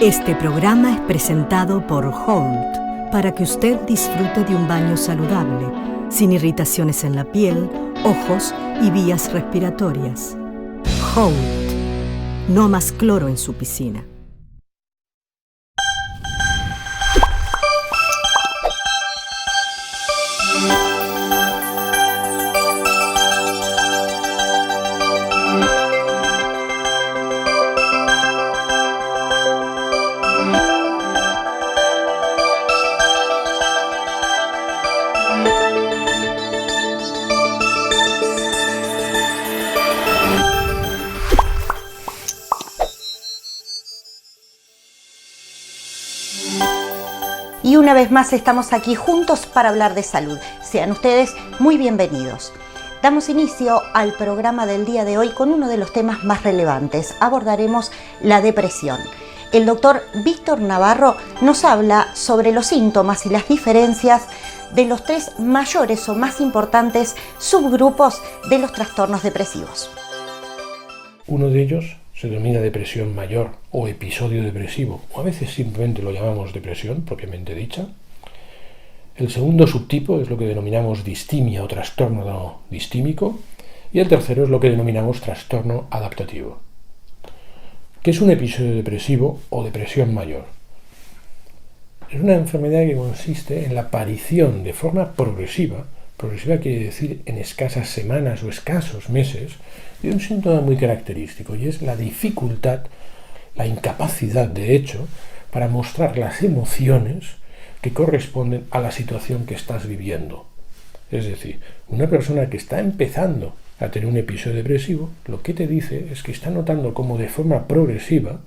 Este programa es presentado por Holt para que usted disfrute de un baño saludable, sin irritaciones en la piel, ojos y vías respiratorias. Holt. No más cloro en su piscina. Y una vez más estamos aquí juntos para hablar de salud. Sean ustedes muy bienvenidos. Damos inicio al programa del día de hoy con uno de los temas más relevantes. Abordaremos la depresión. El doctor Víctor Navarro nos habla sobre los síntomas y las diferencias de los tres mayores o más importantes subgrupos de los trastornos depresivos. Uno de ellos se denomina depresión mayor o episodio depresivo, o a veces simplemente lo llamamos depresión propiamente dicha. El segundo subtipo es lo que denominamos distimia o trastorno distímico, y el tercero es lo que denominamos trastorno adaptativo. ¿Qué es un episodio depresivo o depresión mayor? Es una enfermedad que consiste en la aparición de forma progresiva quiere decir en escasas semanas o escasos meses, de un síntoma muy característico, y es la dificultad, la incapacidad de hecho, para mostrar las emociones que corresponden a la situación que estás viviendo. Es decir, una persona que está empezando a tener un episodio depresivo, lo que te dice es que está notando cómo de forma progresiva,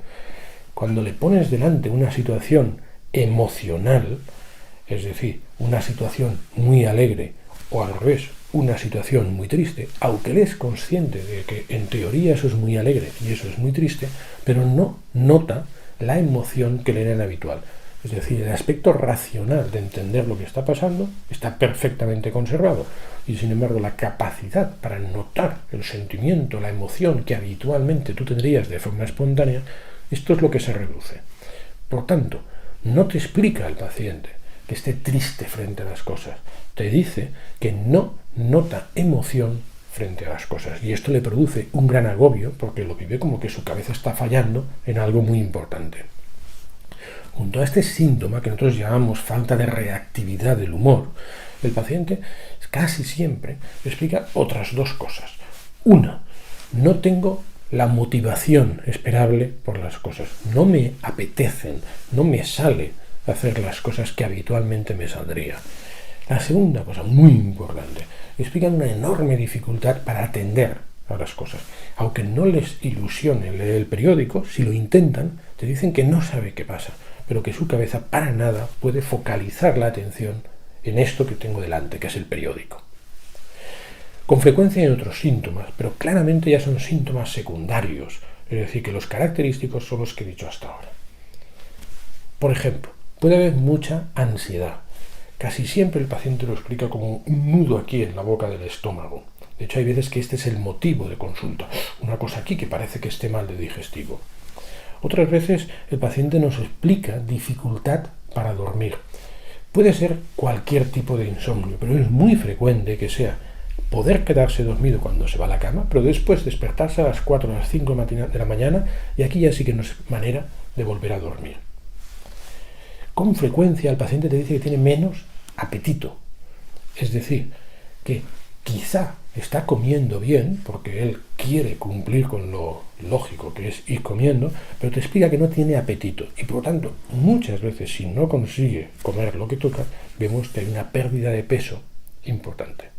cuando le pones delante una situación emocional, es decir, una situación muy alegre, o al revés, una situación muy triste, aunque él es consciente de que en teoría eso es muy alegre y eso es muy triste, pero no nota la emoción que le era habitual. Es decir, el aspecto racional de entender lo que está pasando está perfectamente conservado, y sin embargo la capacidad para notar el sentimiento, la emoción que habitualmente tú tendrías de forma espontánea, esto es lo que se reduce. Por tanto, no te explica al paciente que esté triste frente a las cosas, te dice que no nota emoción frente a las cosas, y esto le produce un gran agobio porque lo vive como que su cabeza está fallando en algo muy importante. Junto a este síntoma que nosotros llamamos falta de reactividad del humor, el paciente casi siempre explica otras dos cosas. Una, no tengo la motivación esperable por las cosas, no me apetecen, no me sale hacer las cosas que habitualmente me saldría. La segunda cosa muy importante, explican una enorme dificultad para atender a las cosas. Aunque no les ilusione leer el periódico, si lo intentan, te dicen que no sabe qué pasa, pero que su cabeza para nada puede focalizar la atención en esto que tengo delante, que es el periódico. Con frecuencia hay otros síntomas, pero claramente ya son síntomas secundarios, es decir, que los característicos son los que he dicho hasta ahora. Por ejemplo, puede haber mucha ansiedad. Casi siempre el paciente lo explica como un nudo aquí en la boca del estómago. De hecho, hay veces que este es el motivo de consulta. Una cosa aquí que parece que esté mal de digestivo. Otras veces el paciente nos explica dificultad para dormir. Puede ser cualquier tipo de insomnio, pero es muy frecuente que sea poder quedarse dormido cuando se va a la cama, pero después despertarse a las 4 o las 5 de la mañana, y aquí ya sí que no es manera de volver a dormir. Con frecuencia el paciente te dice que tiene menos apetito, es decir, que quizá está comiendo bien porque él quiere cumplir con lo lógico que es ir comiendo, pero te explica que no tiene apetito, y por lo tanto muchas veces si no consigue comer lo que toca, vemos que hay una pérdida de peso importante.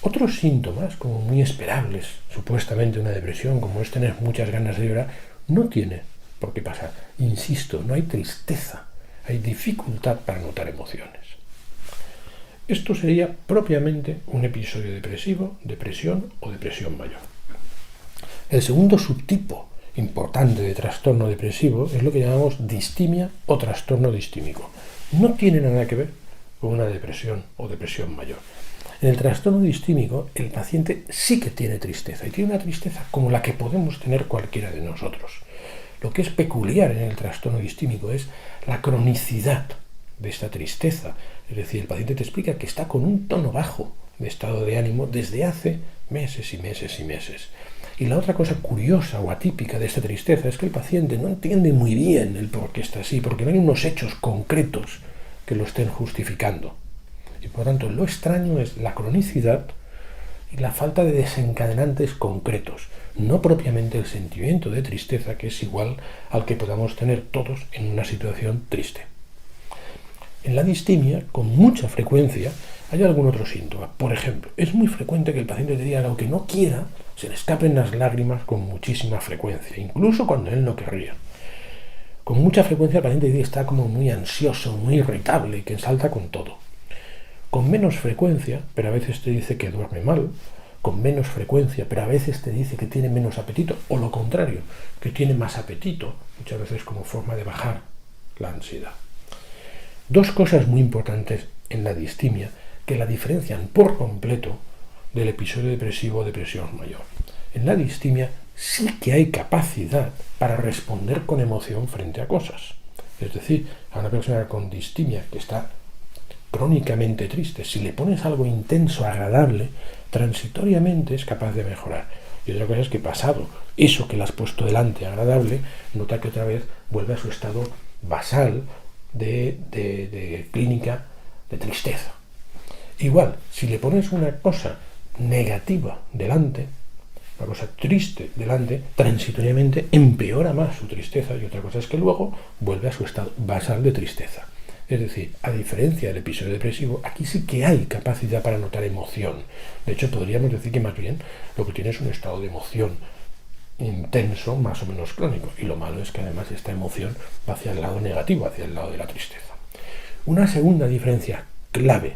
Otros síntomas, como muy esperables supuestamente una depresión, como es tener muchas ganas de llorar, no tiene por qué pasar. Insisto, no hay tristeza, hay dificultad para notar emociones. Esto sería propiamente un episodio depresivo, depresión o depresión mayor. El segundo subtipo importante de trastorno depresivo es lo que llamamos distimia o trastorno distímico. No tiene nada que ver con una depresión o depresión mayor. En el trastorno distímico, el paciente sí que tiene tristeza, y tiene una tristeza como la que podemos tener cualquiera de nosotros. Lo que es peculiar en el trastorno distímico es la cronicidad de esta tristeza. Es decir, el paciente te explica que está con un tono bajo de estado de ánimo desde hace meses y meses y meses. Y la otra cosa curiosa o atípica de esta tristeza es que el paciente no entiende muy bien el por qué está así, porque no hay unos hechos concretos que lo estén justificando. Y por lo tanto, lo extraño es la cronicidad y la falta de desencadenantes concretos, no propiamente el sentimiento de tristeza, que es igual al que podamos tener todos en una situación triste. En la distimia, con mucha frecuencia, hay algún otro síntoma. Por ejemplo, es muy frecuente que el paciente te diga que aunque no quiera, se le escapen las lágrimas con muchísima frecuencia, incluso cuando él no querría. Con mucha frecuencia el paciente está como muy ansioso, muy irritable y que salta con todo. Con menos frecuencia, pero a veces te dice que duerme mal, con menos frecuencia, pero a veces te dice que tiene menos apetito, o lo contrario, que tiene más apetito, muchas veces como forma de bajar la ansiedad. Dos cosas muy importantes en la distimia que la diferencian por completo del episodio depresivo o depresión mayor. En la distimia sí que hay capacidad para responder con emoción frente a cosas. Es decir, a una persona con distimia que está crónicamente triste, si le pones algo intenso, agradable, transitoriamente es capaz de mejorar. Y otra cosa es que pasado eso que le has puesto delante agradable, nota que otra vez vuelve a su estado basal de clínica de tristeza. Igual, si le pones una cosa negativa delante, una cosa triste delante, transitoriamente empeora más su tristeza, y otra cosa es que luego vuelve a su estado basal de tristeza. Es decir, a diferencia del episodio depresivo, aquí sí que hay capacidad para notar emoción. De hecho, podríamos decir que más bien lo que tiene es un estado de emoción intenso, más o menos crónico. Y lo malo es que además esta emoción va hacia el lado negativo, hacia el lado de la tristeza. Una segunda diferencia clave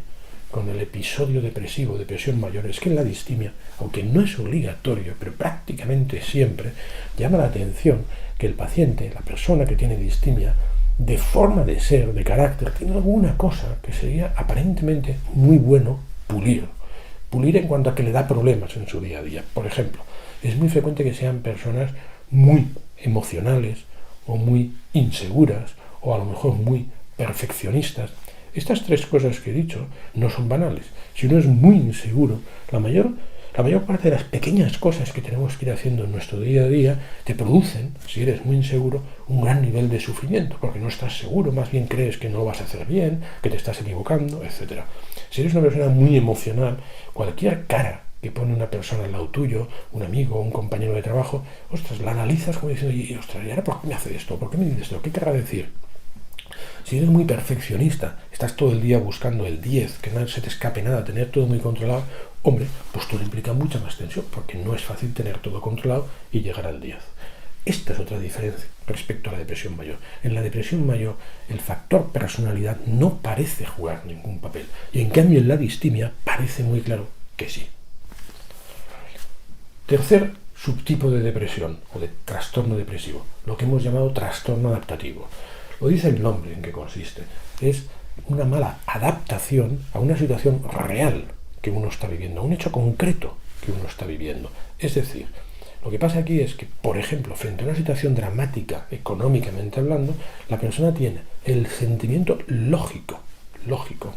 con el episodio depresivo, depresión mayor, es que en la distimia, aunque no es obligatorio, pero prácticamente siempre, llama la atención que el paciente, la persona que tiene distimia, de forma de ser, de carácter, tiene alguna cosa que sería aparentemente muy bueno pulir. Pulir en cuanto a que le da problemas en su día a día. Por ejemplo, es muy frecuente que sean personas muy emocionales o muy inseguras o a lo mejor muy perfeccionistas. Estas tres cosas que he dicho no son banales. Si uno es muy inseguro, la mayor parte de las pequeñas cosas que tenemos que ir haciendo en nuestro día a día te producen, si eres muy inseguro, un gran nivel de sufrimiento, porque no estás seguro, más bien crees que no lo vas a hacer bien, que te estás equivocando, etc. Si eres una persona muy emocional, cualquier cara que pone una persona al lado tuyo, un amigo, un compañero de trabajo, ostras, la analizas como diciendo, y ostras, ¿y ahora por qué me hace esto? ¿Por qué me dice esto? ¿Qué querrá decir? Si eres muy perfeccionista, estás todo el día buscando el 10, que no se te escape nada, tener todo muy controlado, hombre, pues todo implica mucha más tensión, porque no es fácil tener todo controlado y llegar al 10. Esta es otra diferencia respecto a la depresión mayor. En la depresión mayor, el factor personalidad no parece jugar ningún papel, y en cambio en la distimia parece muy claro que sí. Tercer subtipo de depresión o de trastorno depresivo, lo que hemos llamado trastorno adaptativo. Lo dice el nombre en que consiste. Es una mala adaptación a una situación real que uno está viviendo, a un hecho concreto que uno está viviendo. Es decir, lo que pasa aquí es que, por ejemplo, frente a una situación dramática, económicamente hablando, la persona tiene el sentimiento lógico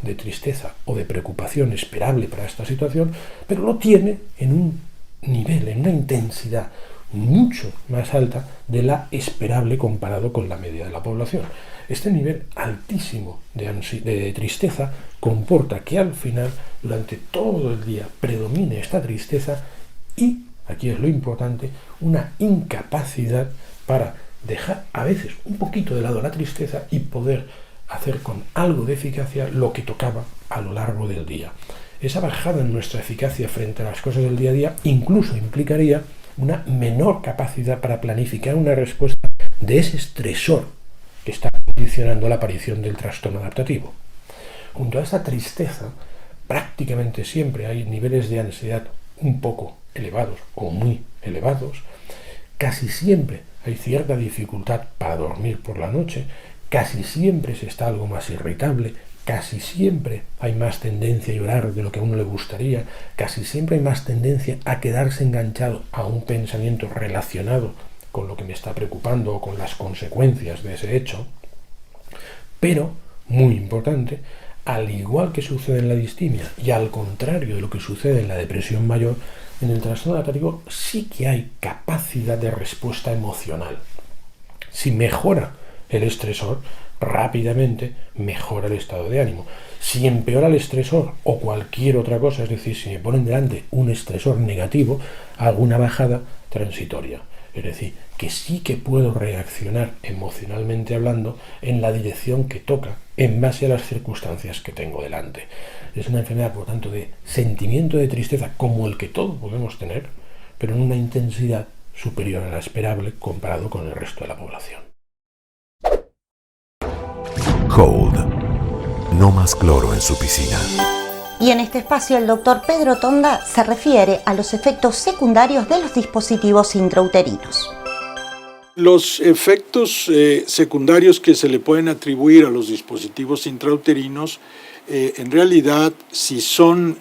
de tristeza o de preocupación esperable para esta situación, pero lo tiene en un nivel, en una intensidad mucho más alta de la esperable comparado con la media de la población. Este nivel altísimo de tristeza comporta que al final, durante todo el día, predomine esta tristeza y, aquí es lo importante, una incapacidad para dejar a veces un poquito de lado la tristeza y poder hacer con algo de eficacia lo que tocaba a lo largo del día. Esa bajada en nuestra eficacia frente a las cosas del día a día incluso implicaría una menor capacidad para planificar una respuesta de ese estresor que está condicionando la aparición del trastorno adaptativo. Junto a esta tristeza, prácticamente siempre hay niveles de ansiedad un poco elevados o muy elevados. Casi siempre hay cierta dificultad para dormir por la noche, casi siempre se está algo más irritable, casi siempre hay más tendencia a llorar de lo que a uno le gustaría, casi siempre hay más tendencia a quedarse enganchado a un pensamiento relacionado con lo que me está preocupando o con las consecuencias de ese hecho. Pero, muy importante, al igual que sucede en la distimia y al contrario de lo que sucede en la depresión mayor, en el trastorno de apático sí que hay capacidad de respuesta emocional. Si mejora el estresor, rápidamente mejora el estado de ánimo. Si empeora el estresor o cualquier otra cosa, es decir, si me ponen delante un estresor negativo, hago una bajada transitoria. Es decir, que sí que puedo reaccionar emocionalmente hablando en la dirección que toca en base a las circunstancias que tengo delante. Es una enfermedad, por tanto, de sentimiento de tristeza como el que todos podemos tener, pero en una intensidad superior a la esperable comparado con el resto de la población. Hold. No más cloro en su piscina. Y en este espacio el doctor Pedro Tonda se refiere a los efectos secundarios de los dispositivos intrauterinos. Los efectos secundarios que se le pueden atribuir a los dispositivos intrauterinos, en realidad, si son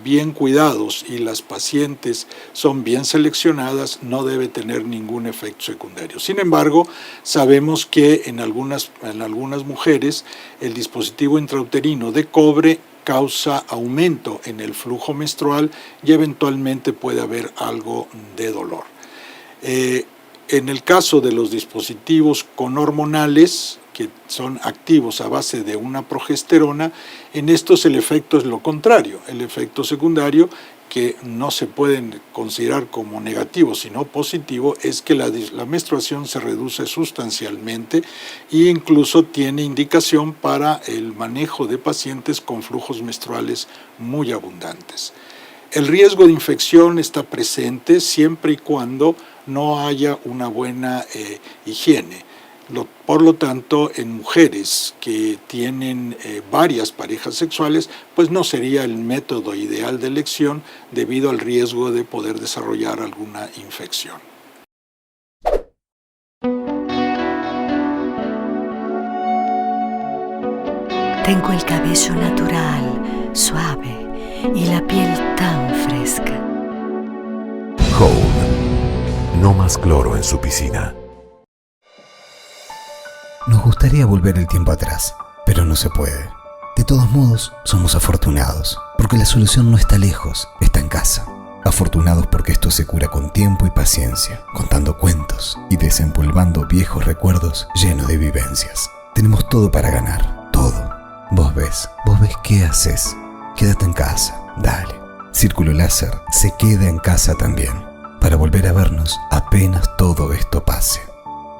bien cuidados y las pacientes son bien seleccionadas, no debe tener ningún efecto secundario. Sin embargo, sabemos que en algunas mujeres el dispositivo intrauterino de cobre causa aumento en el flujo menstrual y eventualmente puede haber algo de dolor. En el caso de los dispositivos conhormonales, que son activos a base de una progesterona, en estos el efecto es lo contrario. El efecto secundario, que no se pueden considerar como negativo sino positivo, es que la menstruación se reduce sustancialmente e incluso tiene indicación para el manejo de pacientes con flujos menstruales muy abundantes. El riesgo de infección está presente siempre y cuando no haya una buena higiene. Por lo tanto, en mujeres que tienen varias parejas sexuales, pues no sería el método ideal de elección debido al riesgo de poder desarrollar alguna infección. Tengo el cabello natural, suave y la piel tan fresca. Hold. No más cloro en su piscina. Nos gustaría volver el tiempo atrás, pero no se puede. De todos modos, somos afortunados, porque la solución no está lejos, está en casa. Afortunados porque esto se cura con tiempo y paciencia, contando cuentos y desempolvando viejos recuerdos llenos de vivencias. Tenemos todo para ganar, todo. Vos ves qué haces. Quédate en casa, dale. Círculo Láser se queda en casa también, para volver a vernos apenas todo esto pase.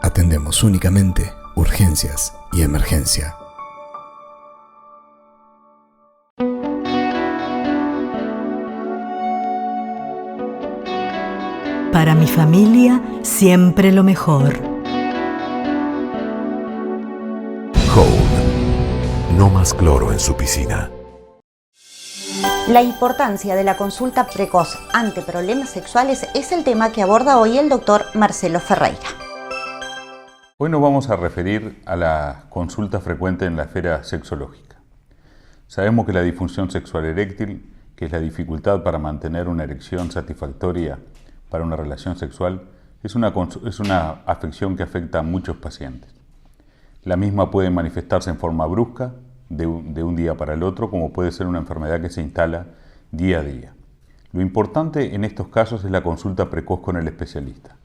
Atendemos únicamente urgencias y emergencia. Para mi familia, siempre lo mejor. Hold. No más cloro en su piscina. La importancia de la consulta precoz ante problemas sexuales es el tema que aborda hoy el doctor Marcelo Ferreira. Hoy nos vamos a referir a la consulta frecuente en la esfera sexológica. Sabemos que la disfunción sexual eréctil, que es la dificultad para mantener una erección satisfactoria para una relación sexual, es una afección que afecta a muchos pacientes. La misma puede manifestarse en forma brusca, de un día para el otro, como puede ser una enfermedad que se instala día a día. Lo importante en estos casos es la consulta precoz con el especialista.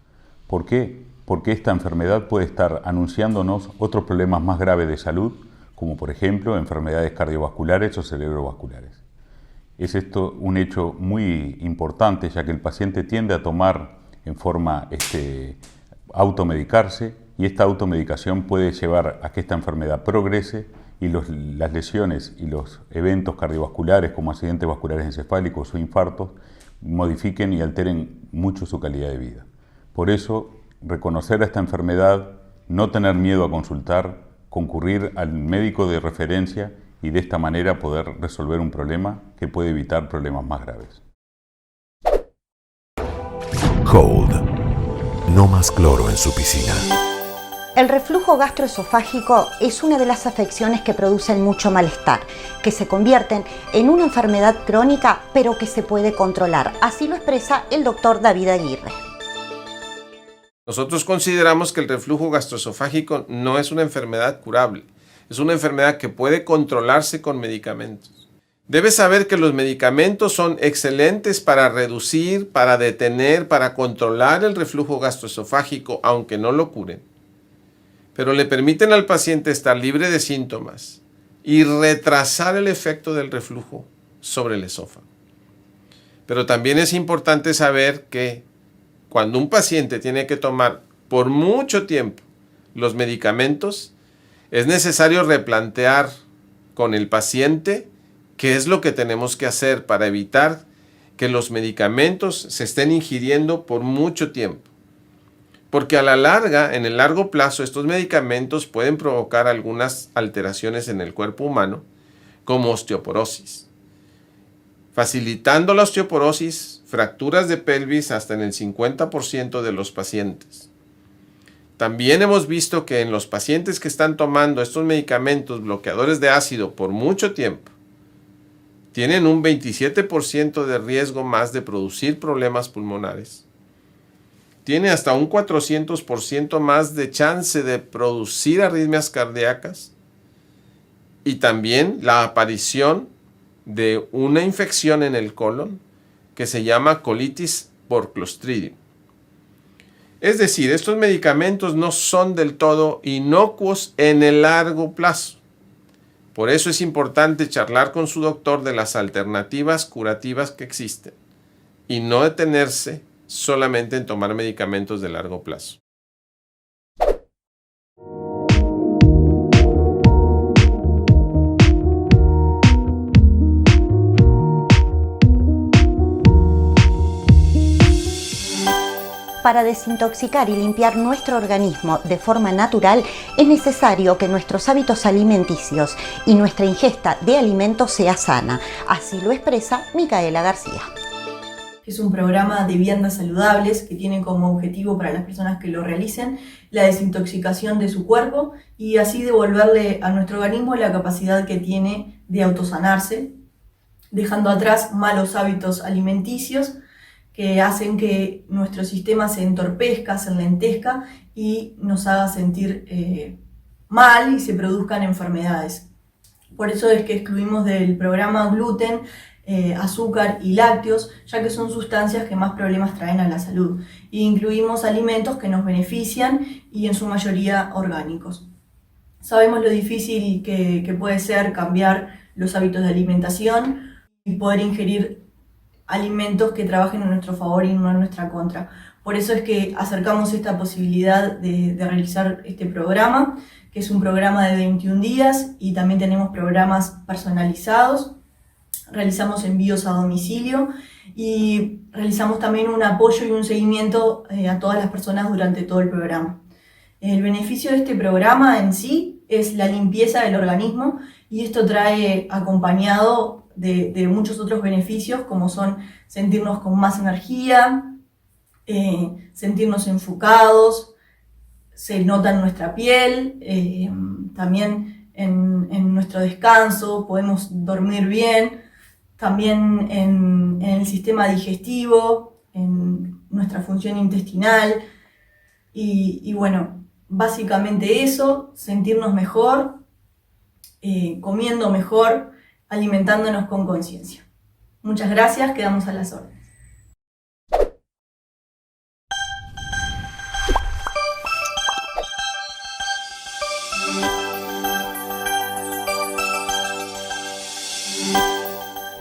¿Por qué? Porque esta enfermedad puede estar anunciándonos otros problemas más graves de salud, como por ejemplo enfermedades cardiovasculares o cerebrovasculares. Es esto un hecho muy importante, ya que el paciente tiende a tomar en forma automedicarse, y esta automedicación puede llevar a que esta enfermedad progrese y las lesiones y los eventos cardiovasculares como accidentes vasculares encefálicos o infartos modifiquen y alteren mucho su calidad de vida. Por eso, reconocer esta enfermedad, no tener miedo a consultar, concurrir al médico de referencia y de esta manera poder resolver un problema que puede evitar problemas más graves. Hold. No más cloro en su piscina. El reflujo gastroesofágico es una de las afecciones que producen mucho malestar, que se convierten en una enfermedad crónica, pero que se puede controlar. Así lo expresa el doctor David Aguirre. Nosotros consideramos que el reflujo gastroesofágico no es una enfermedad curable, es una enfermedad que puede controlarse con medicamentos. Debes saber que los medicamentos son excelentes para reducir, para detener, para controlar el reflujo gastroesofágico, aunque no lo curen. Pero le permiten al paciente estar libre de síntomas y retrasar el efecto del reflujo sobre el esófago. Pero también es importante saber que cuando un paciente tiene que tomar por mucho tiempo los medicamentos, es necesario replantear con el paciente qué es lo que tenemos que hacer para evitar que los medicamentos se estén ingiriendo por mucho tiempo. Porque a la larga, en el largo plazo, estos medicamentos pueden provocar algunas alteraciones en el cuerpo humano, como osteoporosis. Facilitando la osteoporosis, fracturas de pelvis hasta en el 50% de los pacientes. También hemos visto que en los pacientes que están tomando estos medicamentos bloqueadores de ácido por mucho tiempo, tienen un 27% de riesgo más de producir problemas pulmonares. Tiene hasta un 400% más de chance de producir arritmias cardíacas y también la aparición de una infección en el colon que se llama colitis por Clostridium. Es decir, estos medicamentos no son del todo inocuos en el largo plazo. Por eso es importante charlar con su doctor de las alternativas curativas que existen y no detenerse solamente en tomar medicamentos de largo plazo. Para desintoxicar y limpiar nuestro organismo de forma natural, es necesario que nuestros hábitos alimenticios y nuestra ingesta de alimentos sea sana. Así lo expresa Micaela García. Es un programa de viandas saludables que tiene como objetivo para las personas que lo realicen la desintoxicación de su cuerpo y así devolverle a nuestro organismo la capacidad que tiene de autosanarse, dejando atrás malos hábitos alimenticios que hacen que nuestro sistema se entorpezca, se enlentezca y nos haga sentir mal y se produzcan enfermedades. Por eso es que excluimos del programa gluten, azúcar y lácteos, ya que son sustancias que más problemas traen a la salud. E incluimos alimentos que nos benefician y en su mayoría orgánicos. Sabemos lo difícil que puede ser cambiar los hábitos de alimentación y poder ingerir alimentos que trabajen en nuestro favor y no en nuestra contra. Por eso es que acercamos esta posibilidad de realizar este programa, que es un programa de 21 días y también tenemos programas personalizados. Realizamos envíos a domicilio y realizamos también un apoyo y un seguimiento a todas las personas durante todo el programa. El beneficio de este programa en sí es la limpieza del organismo y esto trae acompañado de muchos otros beneficios, como son sentirnos con más energía, sentirnos enfocados, se nota en nuestra piel, también en nuestro descanso, podemos dormir bien, también en el sistema digestivo, en nuestra función intestinal y bueno, básicamente eso, sentirnos mejor, comiendo mejor, alimentándonos con conciencia. Muchas gracias, quedamos a las órdenes.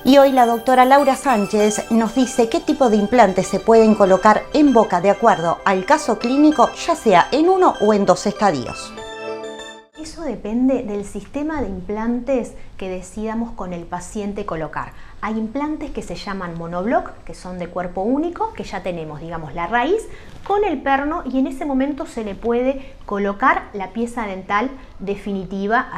Y hoy la doctora Laura Sánchez nos dice qué tipo de implantes se pueden colocar en boca de acuerdo al caso clínico, ya sea en 1 o en 2 estadios. Eso depende del sistema de implantes que decidamos con el paciente colocar. Hay implantes que se llaman monobloc, que son de cuerpo único, que ya tenemos, digamos, la raíz con el perno y en ese momento se le puede colocar la pieza dental definitiva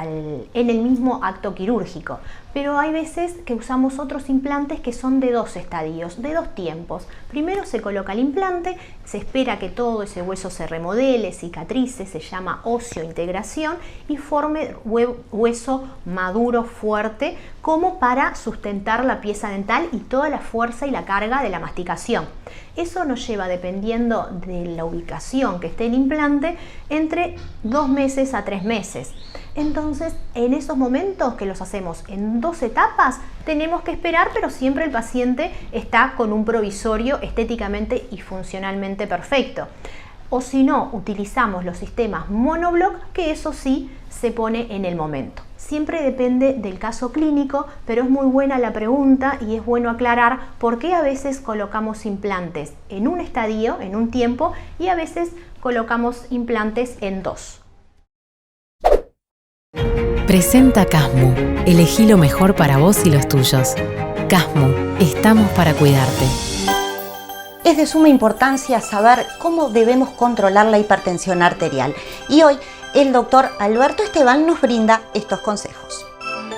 en el mismo acto quirúrgico. Pero hay veces que usamos otros implantes que son de 2 estadios, de 2 tiempos. Primero se coloca el implante, se espera que todo ese hueso se remodele, cicatrice, se llama osteointegración y forme hueso maduro, fuerte, como para sustentar la la pieza dental y toda la fuerza y la carga de la masticación. Eso nos lleva, dependiendo de la ubicación que esté el implante, entre 2 meses a 3 meses. Entonces, en esos momentos que los hacemos en 2 etapas, tenemos que esperar, pero siempre el paciente está con un provisorio estéticamente y funcionalmente perfecto. O si no, utilizamos los sistemas monobloc, que eso sí se pone en el momento. Siempre depende del caso clínico, pero es muy buena la pregunta y es bueno aclarar por qué a veces colocamos implantes en un estadio, en un tiempo, y a veces colocamos implantes en 2. Presenta Casmu. Elegí lo mejor para vos y los tuyos. Casmu, estamos para cuidarte. Es de suma importancia saber cómo debemos controlar la hipertensión arterial. Y hoy el doctor Alberto Esteban nos brinda estos consejos.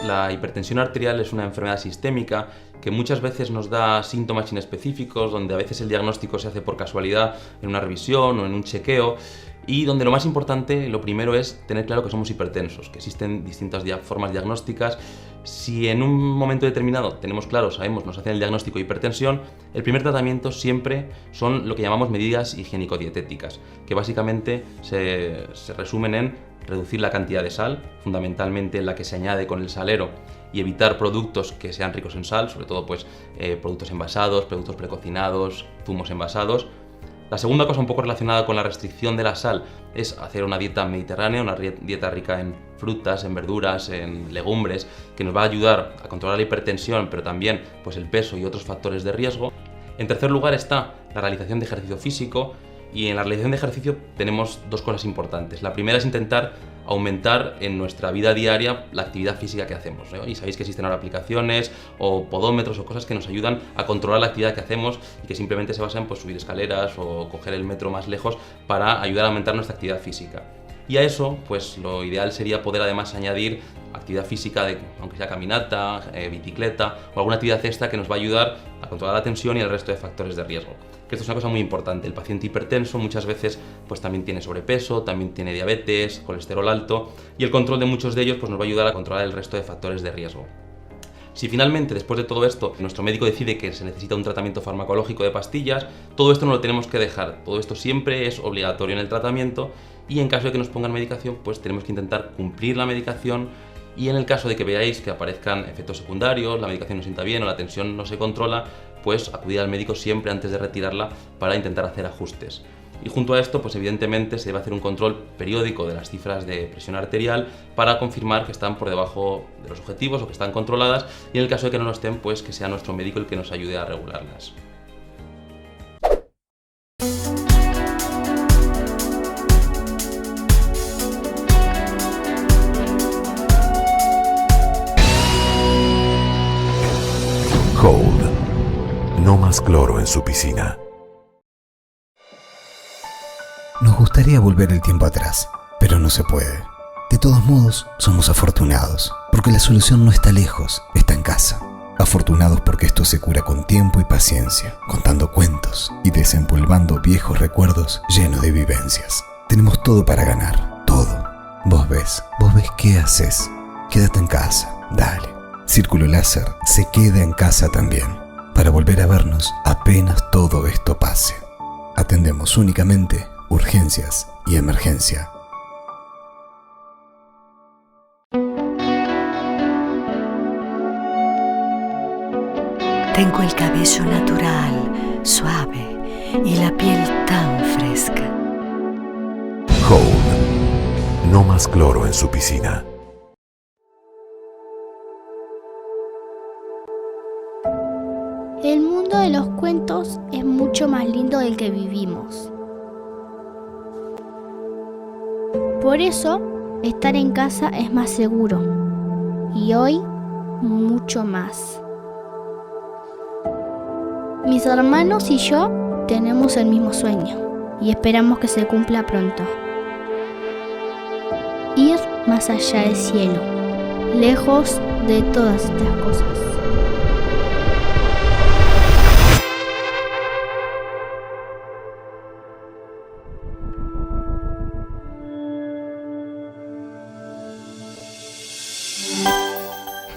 La hipertensión arterial es una enfermedad sistémica que muchas veces nos da síntomas inespecíficos, donde a veces el diagnóstico se hace por casualidad en una revisión o en un chequeo, y donde lo más importante, lo primero, es tener claro que somos hipertensos, que existen distintas formas diagnósticas. Si en un momento determinado tenemos claro, sabemos, nos hacen el diagnóstico de hipertensión, el primer tratamiento siempre son lo que llamamos medidas higiénico-dietéticas, que básicamente se resumen en reducir la cantidad de sal, fundamentalmente la que se añade con el salero, y evitar productos que sean ricos en sal, sobre todo productos envasados, productos precocinados, zumos envasados. La segunda cosa un poco relacionada con la restricción de la sal es hacer una dieta mediterránea, una dieta rica en frutas, en verduras, en legumbres, que nos va a ayudar a controlar la hipertensión, pero también el peso y otros factores de riesgo. En tercer lugar está la realización de ejercicio físico, y en la realización de ejercicio tenemos 2 cosas importantes. La primera es intentar aumentar en nuestra vida diaria la actividad física que hacemos, ¿no? Y sabéis que existen ahora aplicaciones o podómetros o cosas que nos ayudan a controlar la actividad que hacemos y que simplemente se basan en subir escaleras o coger el metro más lejos para ayudar a aumentar nuestra actividad física. Y a eso, lo ideal sería poder además añadir actividad física, aunque sea caminata, bicicleta o alguna actividad extra que nos va a ayudar a controlar la tensión y el resto de factores de riesgo. Que esto es una cosa muy importante. El paciente hipertenso muchas veces también tiene sobrepeso, también tiene diabetes, colesterol alto, y el control de muchos de ellos nos va a ayudar a controlar el resto de factores de riesgo. Si finalmente, después de todo esto, nuestro médico decide que se necesita un tratamiento farmacológico de pastillas, todo esto no lo tenemos que dejar. Todo esto siempre es obligatorio en el tratamiento, y en caso de que nos pongan medicación, tenemos que intentar cumplir la medicación, y en el caso de que veáis que aparezcan efectos secundarios, la medicación no sienta bien o la tensión no se controla, acudir al médico siempre antes de retirarla para intentar hacer ajustes. Y junto a esto, evidentemente se debe hacer un control periódico de las cifras de presión arterial para confirmar que están por debajo de los objetivos o que están controladas, y en el caso de que no lo estén, que sea nuestro médico el que nos ayude a regularlas. Hold. No más cloro en su piscina. Nos gustaría volver el tiempo atrás, pero no se puede. De todos modos, somos afortunados, porque la solución no está lejos, está en casa. Afortunados porque esto se cura con tiempo y paciencia, contando cuentos y desempolvando viejos recuerdos llenos de vivencias. Tenemos todo para ganar, todo. Vos ves qué haces. Quédate en casa, dale. Círculo Láser se queda en casa también, para volver a vernos apenas todo esto pase. Atendemos únicamente urgencias y emergencia. Tengo el cabello natural, suave y la piel tan fresca. Hold. No más cloro en su piscina. El mundo de los cuentos es mucho más lindo del que vivimos. Por eso, estar en casa es más seguro. Y hoy, mucho más. Mis hermanos y yo tenemos el mismo sueño y esperamos que se cumpla pronto. Ir más allá del cielo, lejos de todas estas cosas.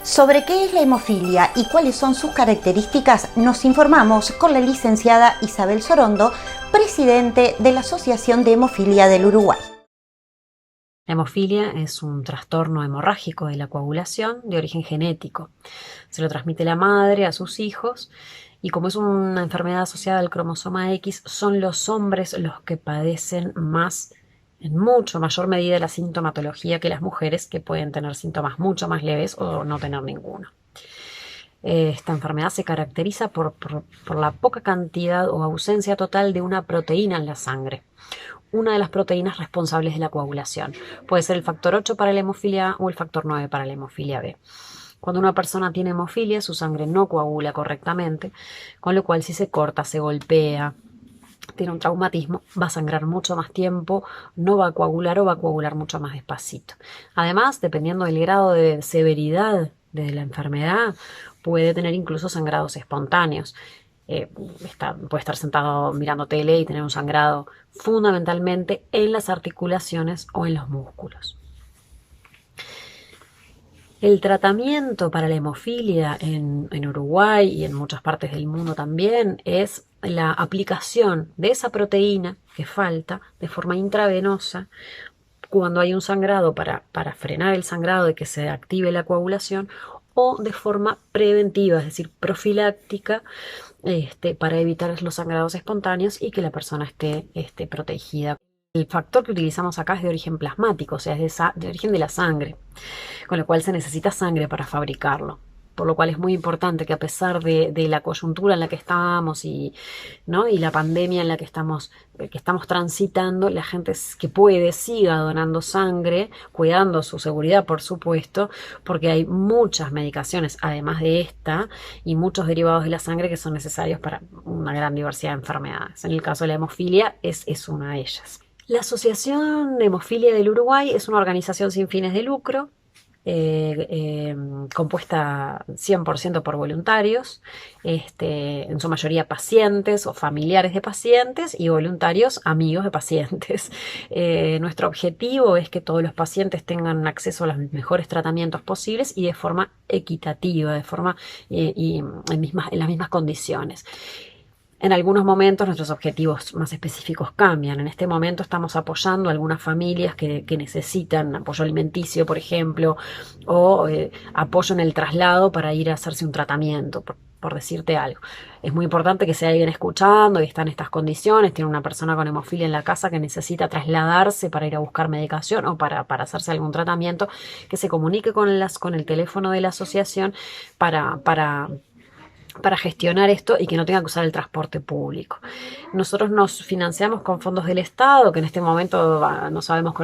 Sobre qué es la hemofilia y cuáles son sus características nos informamos con la licenciada Isabel Sorondo, presidente de la Asociación de Hemofilia del Uruguay. La hemofilia es un trastorno hemorrágico de la coagulación de origen genético. Se lo transmite la madre a sus hijos y como es una enfermedad asociada al cromosoma X, son los hombres los que padecen más, en mucho mayor medida, la sintomatología que las mujeres, que pueden tener síntomas mucho más leves o no tener ninguno. Esta enfermedad se caracteriza por la poca cantidad o ausencia total de una proteína en la sangre. Una de las proteínas responsables de la coagulación. Puede ser el factor 8 para la hemofilia A o el factor 9 para la hemofilia B. Cuando una persona tiene hemofilia, su sangre no coagula correctamente, con lo cual si se corta, se golpea, tiene un traumatismo, va a sangrar mucho más tiempo, no va a coagular o va a coagular mucho más despacito. Además, dependiendo del grado de severidad de la enfermedad, puede tener incluso sangrados espontáneos. Puede estar sentado mirando tele y tener un sangrado fundamentalmente en las articulaciones o en los músculos. El tratamiento para la hemofilia en Uruguay y en muchas partes del mundo también es la aplicación de esa proteína que falta de forma intravenosa cuando hay un sangrado para frenar el sangrado y que se active la coagulación, o de forma preventiva, es decir, profiláctica, para evitar los sangrados espontáneos y que la persona esté protegida. El factor que utilizamos acá es de origen plasmático, o sea, es de origen de la sangre, con lo cual se necesita sangre para fabricarlo. Por lo cual es muy importante que a pesar de la coyuntura en la que estamos y la pandemia en la que estamos transitando, la gente que puede siga donando sangre, cuidando su seguridad, por supuesto, porque hay muchas medicaciones, además de esta, y muchos derivados de la sangre que son necesarios para una gran diversidad de enfermedades. En el caso de la hemofilia es una de ellas. La Asociación de Hemofilia del Uruguay es una organización sin fines de lucro, compuesta 100% por voluntarios, en su mayoría pacientes o familiares de pacientes y voluntarios amigos de pacientes. Nuestro objetivo es que todos los pacientes tengan acceso a los mejores tratamientos posibles y de forma equitativa, en las mismas condiciones. En algunos momentos nuestros objetivos más específicos cambian. En este momento estamos apoyando a algunas familias que necesitan apoyo alimenticio, por ejemplo, o apoyo en el traslado para ir a hacerse un tratamiento, por decirte algo. Es muy importante que si hay alguien escuchando y está en estas condiciones, tiene una persona con hemofilia en la casa que necesita trasladarse para ir a buscar medicación o para hacerse algún tratamiento, que se comunique con el teléfono de la asociación para gestionar esto y que no tenga que usar el transporte público. Nosotros nos financiamos con fondos del Estado, que en este momento no sabemos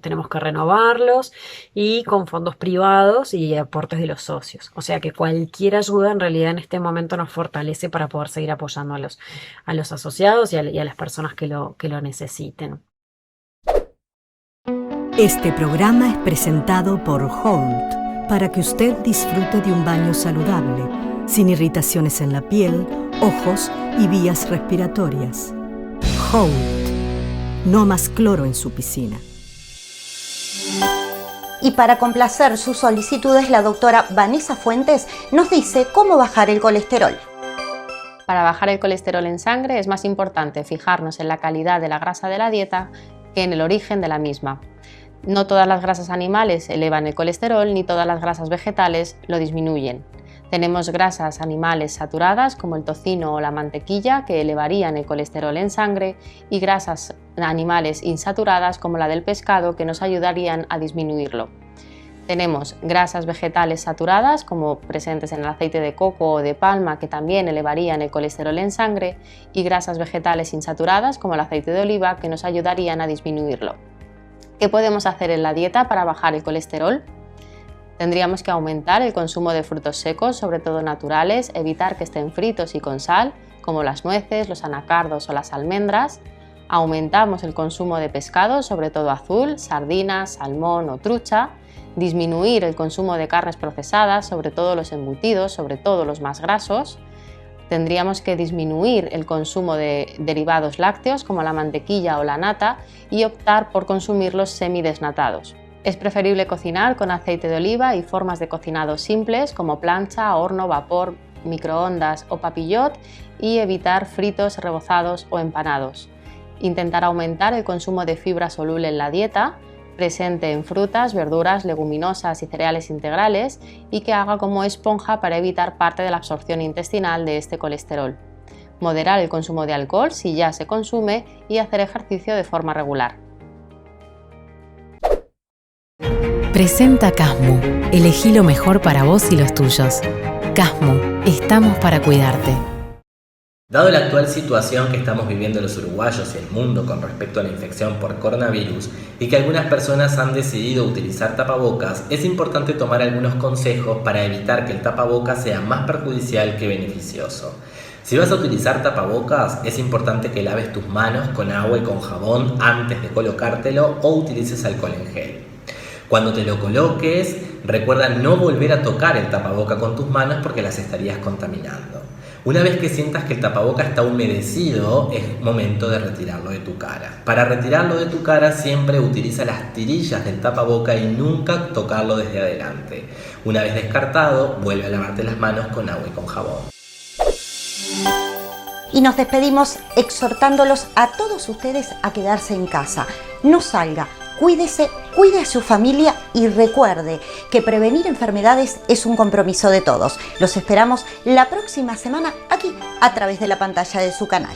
tenemos que renovarlos, y con fondos privados y aportes de los socios. O sea que cualquier ayuda en realidad en este momento nos fortalece para poder seguir apoyando a los asociados y a las personas que lo necesiten. Este programa es presentado por Holt, para que usted disfrute de un baño saludable, sin irritaciones en la piel, ojos y vías respiratorias. Holt. No más cloro en su piscina. Y para complacer sus solicitudes, la doctora Vanessa Fuentes nos dice cómo bajar el colesterol. Para bajar el colesterol en sangre es más importante fijarnos en la calidad de la grasa de la dieta que en el origen de la misma. No todas las grasas animales elevan el colesterol, ni todas las grasas vegetales lo disminuyen. Tenemos grasas animales saturadas, como el tocino o la mantequilla, que elevarían el colesterol en sangre, y grasas animales insaturadas, como la del pescado, que nos ayudarían a disminuirlo. Tenemos grasas vegetales saturadas, como presentes en el aceite de coco o de palma, que también elevarían el colesterol en sangre, y grasas vegetales insaturadas, como el aceite de oliva, que nos ayudarían a disminuirlo. ¿Qué podemos hacer en la dieta para bajar el colesterol? Tendríamos que aumentar el consumo de frutos secos, sobre todo naturales, evitar que estén fritos y con sal, como las nueces, los anacardos o las almendras. Aumentamos el consumo de pescado, sobre todo azul, sardinas, salmón o trucha. Disminuir el consumo de carnes procesadas, sobre todo los embutidos, sobre todo los más grasos. Tendríamos que disminuir el consumo de derivados lácteos como la mantequilla o la nata y optar por consumir los semidesnatados. Es preferible cocinar con aceite de oliva y formas de cocinado simples como plancha, horno, vapor, microondas o papillot y evitar fritos, rebozados o empanados. Intentar aumentar el consumo de fibra soluble en la dieta, presente en frutas, verduras, leguminosas y cereales integrales y que haga como esponja para evitar parte de la absorción intestinal de este colesterol. Moderar el consumo de alcohol si ya se consume y hacer ejercicio de forma regular. Presenta Casmu. Elegí lo mejor para vos y los tuyos. Casmu. Estamos para cuidarte. Dado la actual situación que estamos viviendo los uruguayos y el mundo con respecto a la infección por coronavirus y que algunas personas han decidido utilizar tapabocas, es importante tomar algunos consejos para evitar que el tapabocas sea más perjudicial que beneficioso. Si vas a utilizar tapabocas, es importante que laves tus manos con agua y con jabón antes de colocártelo o utilices alcohol en gel. Cuando te lo coloques, recuerda no volver a tocar el tapaboca con tus manos porque las estarías contaminando. Una vez que sientas que el tapaboca está humedecido, es momento de retirarlo de tu cara. Para retirarlo de tu cara, siempre utiliza las tirillas del tapaboca y nunca tocarlo desde adelante. Una vez descartado, vuelve a lavarte las manos con agua y con jabón. Y nos despedimos exhortándolos a todos ustedes a quedarse en casa. No salga, cuídese, cuide a su familia y recuerde que prevenir enfermedades es un compromiso de todos. Los esperamos la próxima semana aquí a través de la pantalla de su canal.